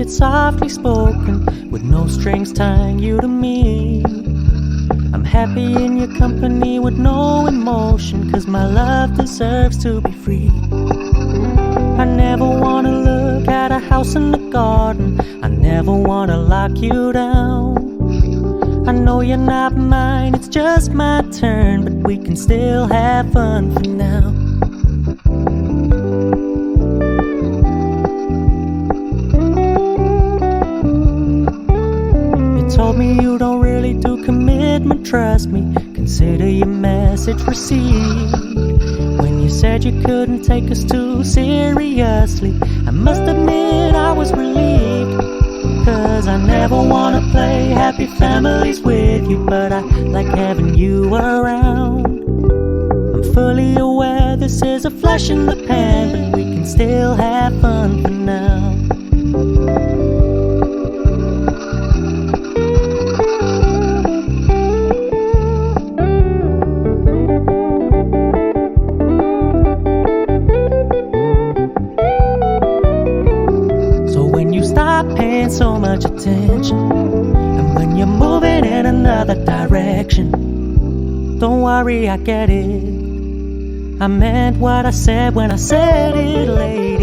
it softly spoken, with no strings tying you to me. I'm happy in your company with no emotion, 'cause my love deserves to be free. I never wanna look at a house in the garden, I never wanna lock you down. I know you're not mine, it's just my turn, but we can still have fun for now. You told me you don't really do commitment, trust me, consider your message received. When you said you couldn't take us too seriously, I must admit I was relieved. 'Cause I never wanna play happy families with you, but I like having you around. I'm fully aware this is a flash in the pan, but we can still have fun for now. Stop paying so much attention, and when you're moving in another direction, don't worry, I get it. I meant what I said when I said it later.